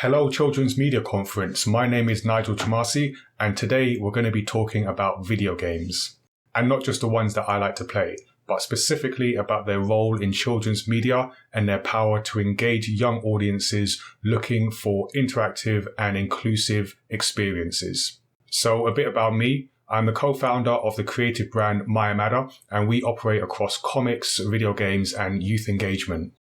Hello, Children's Media Conference. My name is Nigel Chamasi, and today we're going to be talking about video games. And not just the ones that I like to play, but specifically about their role in children's media and their power to engage young audiences looking for interactive and inclusive experiences. So a bit about me. I'm the co-founder of the creative brand Mayamada, and we operate across comics, video games, and youth engagement.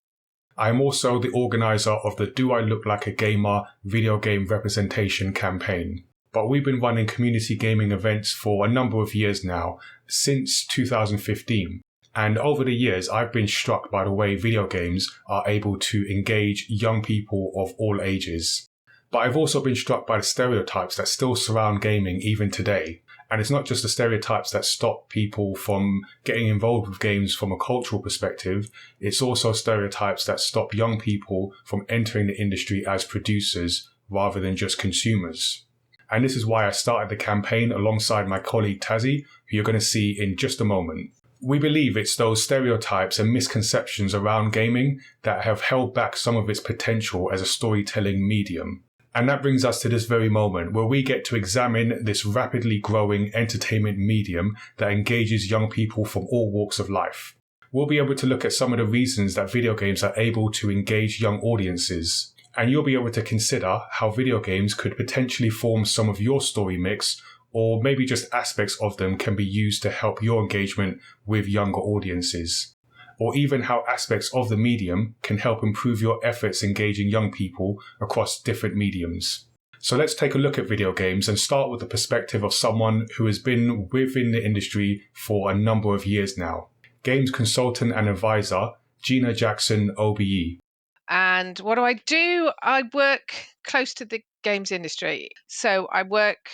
I am also the organizer of the Do I Look Like a Gamer video game representation campaign. But we've been running community gaming events for a number of years now, since 2015. And over the years, I've been struck by the way video games are able to engage young people of all ages. But I've also been struck by the stereotypes that still surround gaming even today. And it's not just the stereotypes that stop people from getting involved with games from a cultural perspective, it's also stereotypes that stop young people from entering the industry as producers rather than just consumers. And this is why I started the campaign alongside my colleague Tazzy, who you're going to see in just a moment. We believe it's those stereotypes and misconceptions around gaming that have held back some of its potential as a storytelling medium. And that brings us to this very moment where we get to examine this rapidly growing entertainment medium that engages young people from all walks of life. We'll be able to look at some of the reasons that video games are able to engage young audiences. And you'll be able to consider how video games could potentially form some of your story mix, or maybe just aspects of them can be used to help your engagement with younger audiences. Or even how aspects of the medium can help improve your efforts engaging young people across different mediums. So let's take a look at video games and start with the perspective of someone who has been within the industry for a number of years now. Games consultant and advisor, Gina Jackson, OBE. And what do? I work close to the games industry. So I work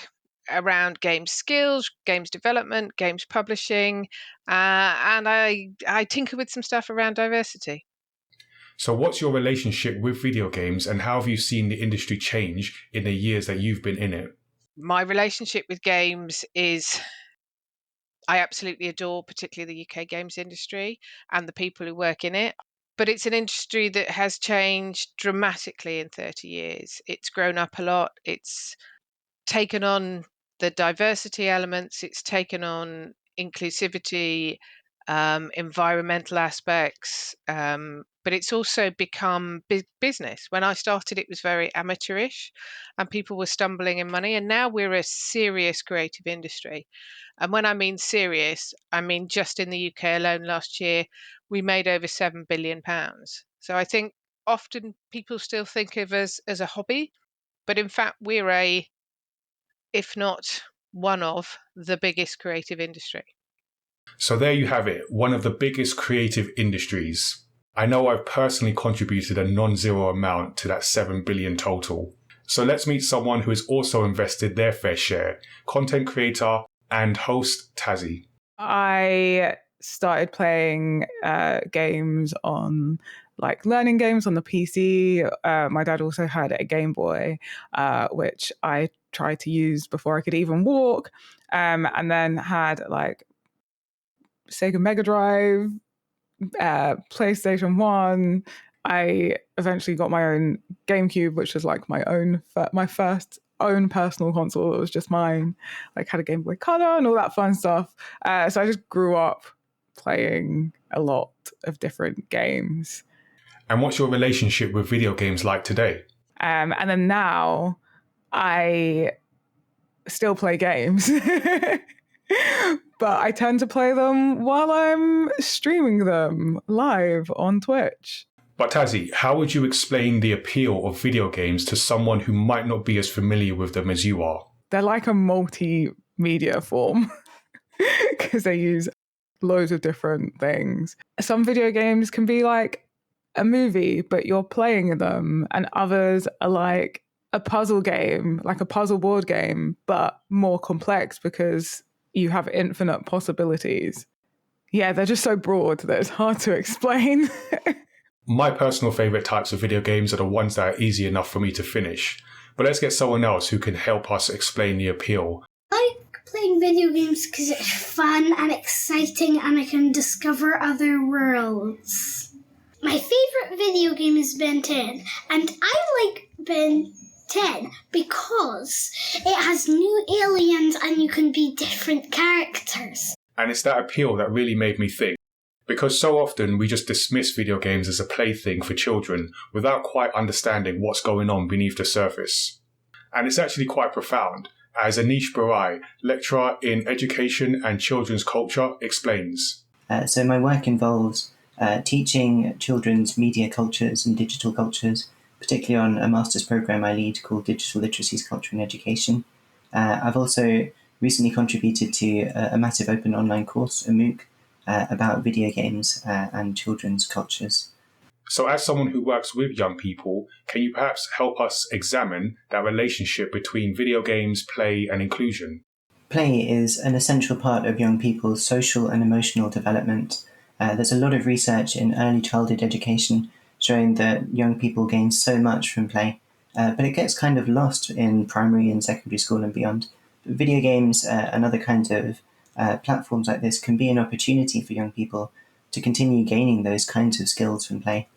around games skills, games development, games publishing, and I tinker with some stuff around diversity. So what's your relationship with video games and how have you seen the industry change in the years that you've been in it? My relationship with games is I absolutely adore particularly the UK games industry and the people who work in it. But it's an industry that has changed dramatically in 30 years. It's grown up a lot. It's taken on the diversity elements, it's taken on inclusivity, environmental aspects, but it's also become business. When I started, it was very amateurish and people were stumbling in money, and now we're a serious creative industry. And when I mean serious, I mean just in the UK alone last year, we made over £7 billion. So I think often people still think of us as a hobby, but in fact, we're if not one of the biggest creative industry. So there you have it, one of the biggest creative industries. I know I've personally contributed a non-zero amount to that 7 billion total. So let's meet someone who has also invested their fair share, content creator and host Tazzy. I started playing games on learning games on the PC. My dad also had a Game Boy, which I tried to use before I could even walk, and then had Sega Mega Drive, PlayStation 1. I eventually got my own GameCube, which was my first own personal console. It was just mine. Had a Game Boy Color and all that fun stuff. So I just grew up playing a lot of different games. And what's your relationship with video games like today? And then now I still play games, but I tend to play them while I'm streaming them live on Twitch. But Tazzy, how would you explain the appeal of video games to someone who might not be as familiar with them as you are? They're like a multimedia form because they use loads of different things. Some video games can be like a movie, but you're playing them, and others are like a puzzle game, like a puzzle board game, but more complex because you have infinite possibilities. Yeah, they're just so broad that it's hard to explain. My personal favourite types of video games are the ones that are easy enough for me to finish. But let's get someone else who can help us explain the appeal. I like playing video games because it's fun and exciting and I can discover other worlds. My favorite video game is Ben 10, and I like Ben 10 because it has new aliens and you can be different characters. And it's that appeal that really made me think. Because so often we just dismiss video games as a plaything for children without quite understanding what's going on beneath the surface. And it's actually quite profound, as Anish Barai, lecturer in education and children's culture, explains. So my work involves teaching children's media cultures and digital cultures, particularly on a master's program I lead called Digital Literacies, Culture and Education. I've also recently contributed to a massive open online course, a MOOC, about video games and children's cultures. So as someone who works with young people, can you perhaps help us examine that relationship between video games, play and inclusion? Play is an essential part of young people's social and emotional development. There's a lot of research in early childhood education showing that young people gain so much from play, but it gets kind of lost in primary and secondary school and beyond. Video games and other kinds of platforms like this can be an opportunity for young people to continue gaining those kinds of skills from play.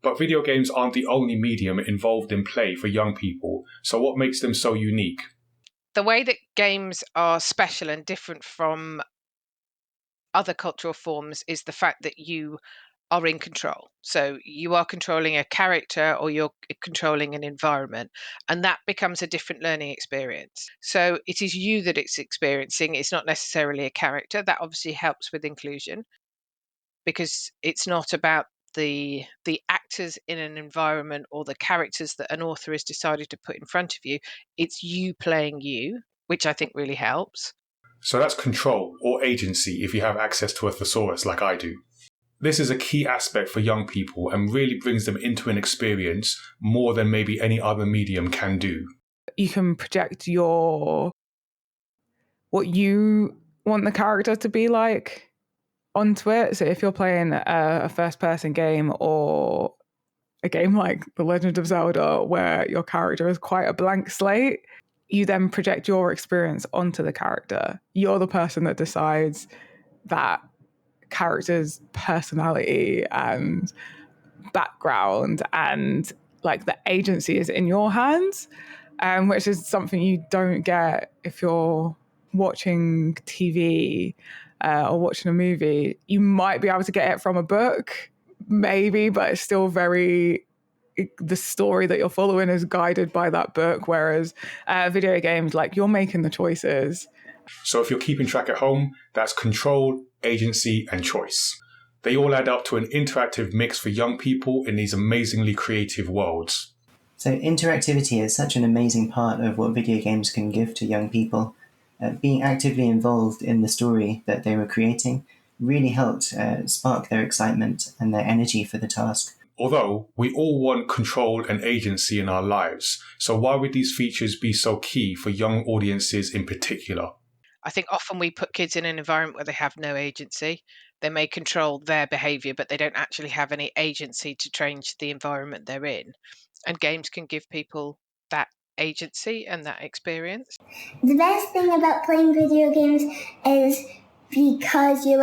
But video games aren't the only medium involved in play for young people, so what makes them so unique? The way that games are special and different from other cultural forms is the fact that you are in control. So you are controlling a character or you're controlling an environment, and that becomes a different learning experience. So it is you that it's experiencing. It's not necessarily a character. That obviously helps with inclusion because it's not about the actors in an environment or the characters that an author has decided to put in front of you. It's you playing you, which I think really helps. So that's control or agency if you have access to a thesaurus like I do. This is a key aspect for young people and really brings them into an experience more than maybe any other medium can do. You can project what you want the character to be like onto it. So if you're playing a first-person game or a game like The Legend of Zelda, where your character is quite a blank slate, you then project your experience onto the character. You're the person that decides that character's personality and background, and like the agency is in your hands, which is something you don't get if you're watching TV or watching a movie. You might be able to get it from a book, maybe, but it's still the story that you're following is guided by that book, whereas video games, like, you're making the choices. So if you're keeping track at home, that's control, agency, and choice. They all add up to an interactive mix for young people in these amazingly creative worlds. So interactivity is such an amazing part of what video games can give to young people. Being actively involved in the story that they were creating really helped spark their excitement and their energy for the task. Although we all want control and agency in our lives, so why would these features be so key for young audiences in particular? I think often we put kids in an environment where they have no agency. They may control their behaviour, but they don't actually have any agency to change the environment they're in. And games can give people that agency and that experience. The best thing about playing video games is because you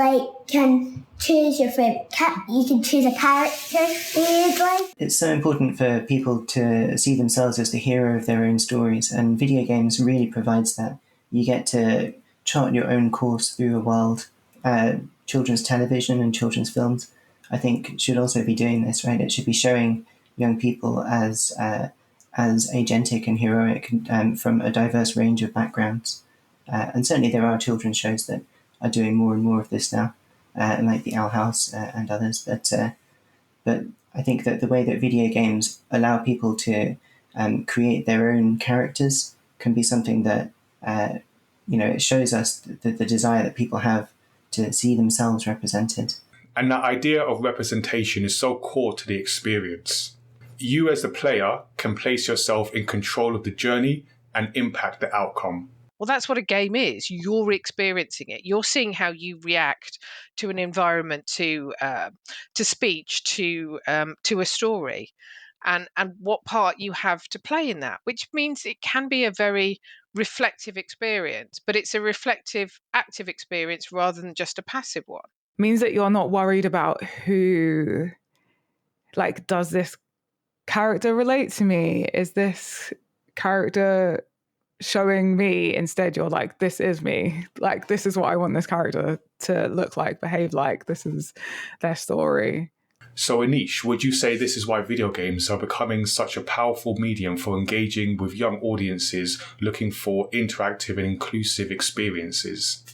can choose your favorite you can choose a character that you'd like. It's so important for people to see themselves as the hero of their own stories, and video games really provides that. You get to chart your own course through a world. Children's television and children's films, I think, should also be doing this, right? It should be showing young people as agentic and heroic from a diverse range of backgrounds. And certainly there are children's shows that are doing more and more of this now, like the Owl House and others. But I think that the way that video games allow people to create their own characters can be something that it shows us the desire that people have to see themselves represented. And that idea of representation is so core to the experience. You as the player can place yourself in control of the journey and impact the outcome. Well, that's what a game is. You're experiencing it. You're seeing how you react to an environment, to speech, to a story, and what part you have to play in that. Which means it can be a very reflective experience, but it's a reflective, active experience rather than just a passive one. Means that you're not worried about who like, does this character relate to me? Is this character showing me? Instead, you're like, this is me. Like, this is what I want this character to look like, behave like. This is their story. So Anish, would you say this is why video games are becoming such a powerful medium for engaging with young audiences looking for interactive and inclusive experiences?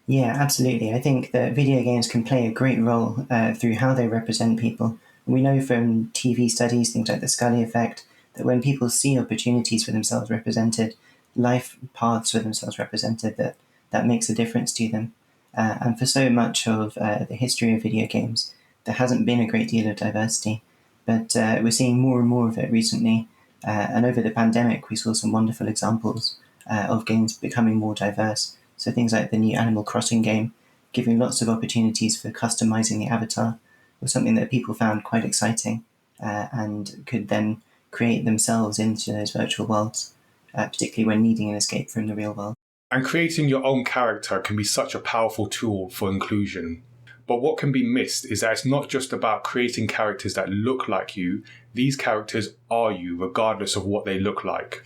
Yeah, absolutely. I think that video games can play a great role through how they represent people. We know from TV studies, things like the Scully effect, that when people see opportunities for themselves represented, life paths for themselves represented, that makes a difference to them. And for so much of the history of video games, there hasn't been a great deal of diversity, but we're seeing more and more of it recently. And over the pandemic, we saw some wonderful examples of games becoming more diverse. So things like the new Animal Crossing game, giving lots of opportunities for customizing the avatar, was something that people found quite exciting and could then create themselves into those virtual worlds, particularly when needing an escape from the real world. And creating your own character can be such a powerful tool for inclusion. But what can be missed is that it's not just about creating characters that look like you. These characters are you, regardless of what they look like.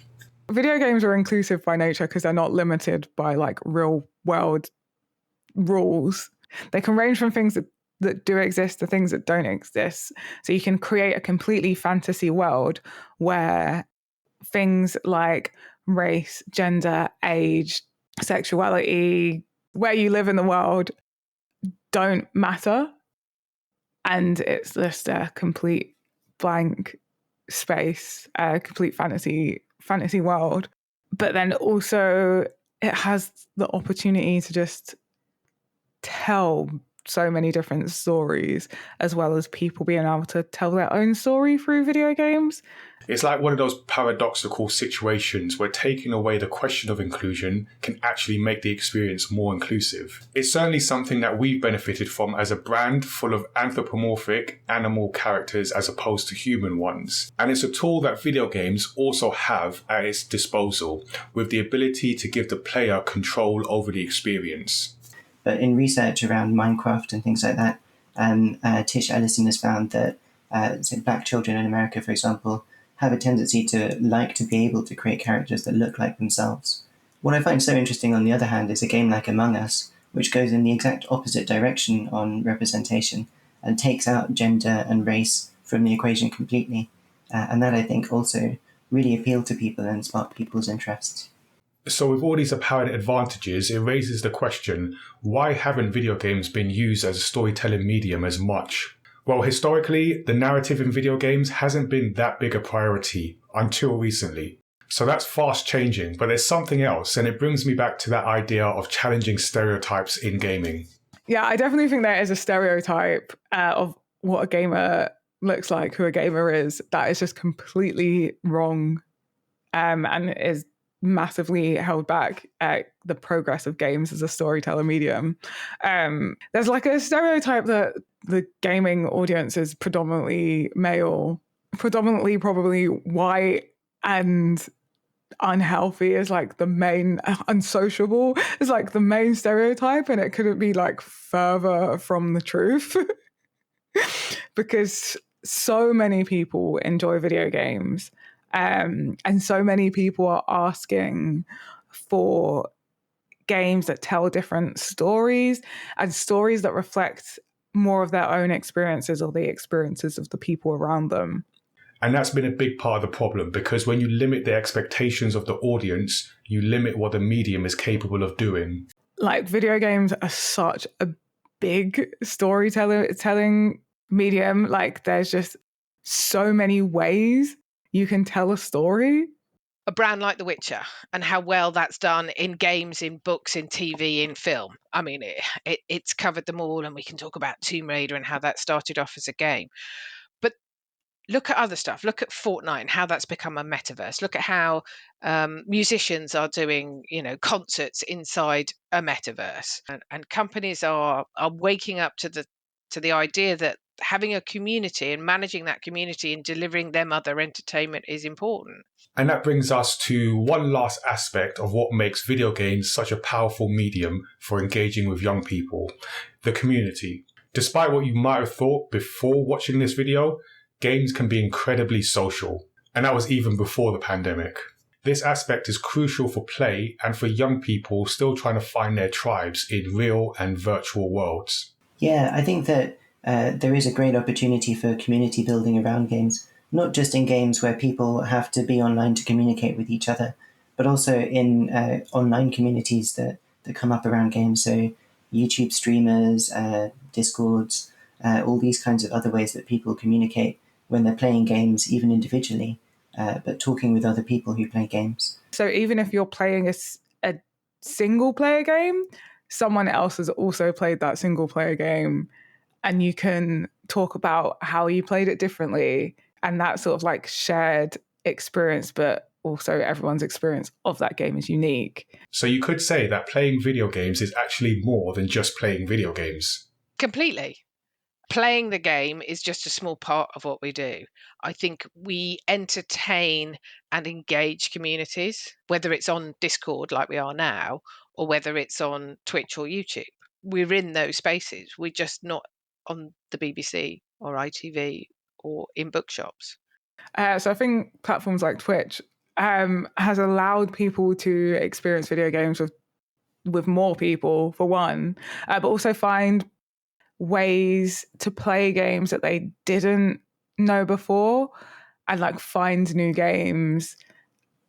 Video games are inclusive by nature because they're not limited by like real world rules. They can range from things that do exist to things that don't exist. So you can create a completely fantasy world where things like race, gender, age, sexuality, where you live in the world don't matter. And it's just a complete blank space, a complete fantasy world. But then also it has the opportunity to just tell so many different stories, as well as people being able to tell their own story through video games. It's like one of those paradoxical situations where taking away the question of inclusion can actually make the experience more inclusive. It's certainly something that we've benefited from as a brand full of anthropomorphic animal characters as opposed to human ones. And it's a tool that video games also have at its disposal, with the ability to give the player control over the experience. But in research around Minecraft and things like that, Tish Ellison has found that Black children in America, for example, have a tendency to like to be able to create characters that look like themselves. What I find so interesting, on the other hand, is a game like Among Us, which goes in the exact opposite direction on representation and takes out gender and race from the equation completely. And that, I think, also really appealed to people and sparked people's interests. So with all these apparent advantages, it raises the question, why haven't video games been used as a storytelling medium as much? Well, historically, the narrative in video games hasn't been that big a priority until recently. So that's fast changing, but there's something else, and it brings me back to that idea of challenging stereotypes in gaming. Yeah, I definitely think there is a stereotype of what a gamer looks like, who a gamer is, that is just completely wrong, and is massively held back the progress of games as a storyteller medium. There's like a stereotype that the gaming audience is predominantly male, predominantly probably white, and unhealthy is like the main, unsociable is like the main stereotype, and it couldn't be like further from the truth. Because so many people enjoy video games, and so many people are asking for games that tell different stories, and stories that reflect more of their own experiences or the experiences of the people around them. And that's been a big part of the problem, because when you limit the expectations of the audience, you limit what the medium is capable of doing. Like, video games are such a big storytelling medium. Like, there's just so many ways you can tell a story. A brand like The Witcher, and how well that's done in games, in books, in TV, in film. I mean, it's covered them all, and we can talk about Tomb Raider and how that started off as a game. But look at other stuff. Look at Fortnite and how that's become a metaverse. Look at how musicians are doing, concerts inside a metaverse, and companies are waking up to the idea that having a community and managing that community and delivering them other entertainment is important. And that brings us to one last aspect of what makes video games such a powerful medium for engaging with young people: the community. Despite what you might have thought before watching this video, games can be incredibly social, and that was even before the pandemic. This aspect is crucial for play and for young people still trying to find their tribes in real and virtual worlds. Yeah, I think that there is a great opportunity for community building around games, not just in games where people have to be online to communicate with each other, but also in online communities that come up around games. So YouTube streamers, Discords, all these kinds of other ways that people communicate when they're playing games, even individually, but talking with other people who play games. So even if you're playing a single player game, someone else has also played that single player game, and you can talk about how you played it differently, and that sort of like shared experience, but also everyone's experience of that game is unique. So you could say that playing video games is actually more than just playing video games. Completely. Playing the game is just a small part of what we do. I think we entertain and engage communities, whether it's on Discord like we are now, or whether it's on Twitch or YouTube. We're in those spaces. We're just not on the BBC or ITV or in bookshops. So I think platforms like Twitch has allowed people to experience video games with more people, for one, but also find ways to play games that they didn't know before, and like find new games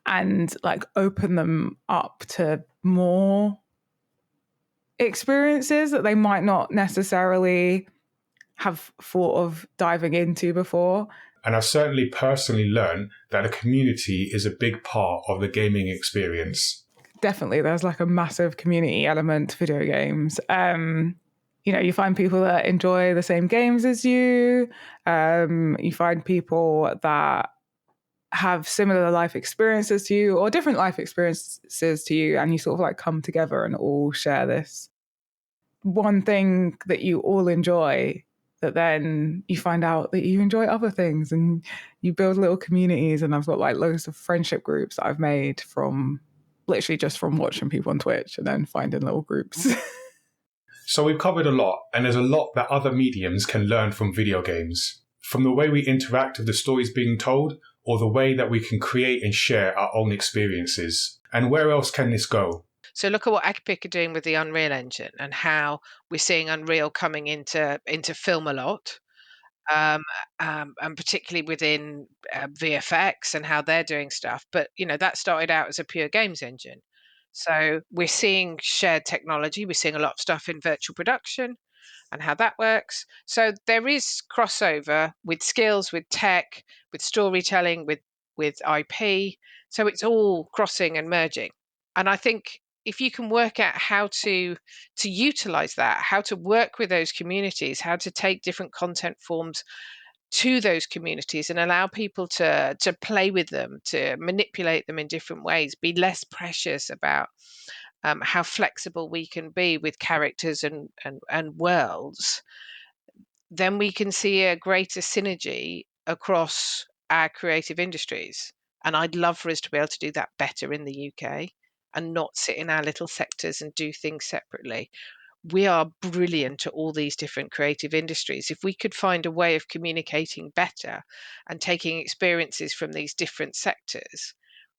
and like open them up to more experiences that they might not necessarily have thought of diving into before. And I've certainly personally learned that a community is a big part of the gaming experience. Definitely, there's like a massive community element to video games. You find people that enjoy the same games as you. You find people that have similar life experiences to you or different life experiences to you, and you sort of like come together and all share this one thing that you all enjoy, that then you find out that you enjoy other things and you build little communities. And I've got like loads of friendship groups that I've made from literally just from watching people on Twitch and then finding little groups. So we've covered a lot, and there's a lot that other mediums can learn from video games. From the way we interact with the stories being told, or the way that we can create and share our own experiences. And where else can this go? So look at what Epic are doing with the Unreal Engine and how we're seeing Unreal coming into film a lot, and particularly within VFX and how they're doing stuff. But, that started out as a pure games engine. So we're seeing shared technology. We're seeing a lot of stuff in virtual production and how that works. So there is crossover with skills, with tech, with storytelling, with IP. So it's all crossing and merging. And I think if you can work out how to utilize that, how to work with those communities, how to take different content forms to those communities and allow people to play with them, to manipulate them in different ways, be less precious about how flexible we can be with characters and worlds, then we can see a greater synergy across our creative industries. And I'd love for us to be able to do that better in the UK and not sit in our little sectors and do things separately. We are brilliant at all these different creative industries. If we could find a way of communicating better and taking experiences from these different sectors,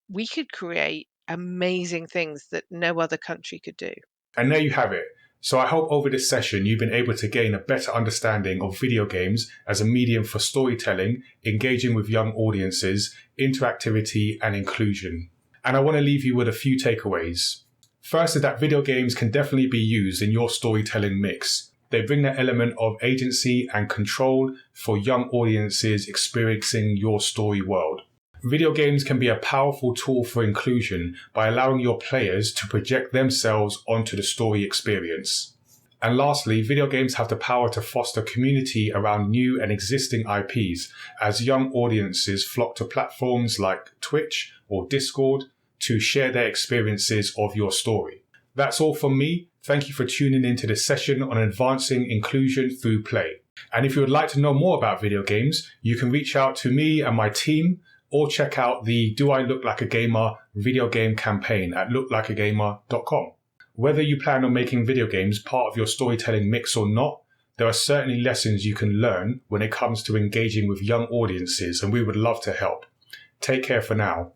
we could create amazing things that no other country could do. And there you have it. So I hope over this session you've been able to gain a better understanding of video games as a medium for storytelling, engaging with young audiences, interactivity and inclusion. And I want to leave you with a few takeaways. First is that video games can definitely be used in your storytelling mix. They bring that element of agency and control for young audiences experiencing your story world. Video games can be a powerful tool for inclusion by allowing your players to project themselves onto the story experience. And lastly, video games have the power to foster community around new and existing IPs as young audiences flock to platforms like Twitch or Discord to share their experiences of your story. That's all from me. Thank you for tuning into this session on advancing inclusion through play. And if you would like to know more about video games, you can reach out to me and my team or check out the Do I Look Like a Gamer video game campaign at looklikeagamer.com. Whether you plan on making video games part of your storytelling mix or not, there are certainly lessons you can learn when it comes to engaging with young audiences, and we would love to help. Take care for now.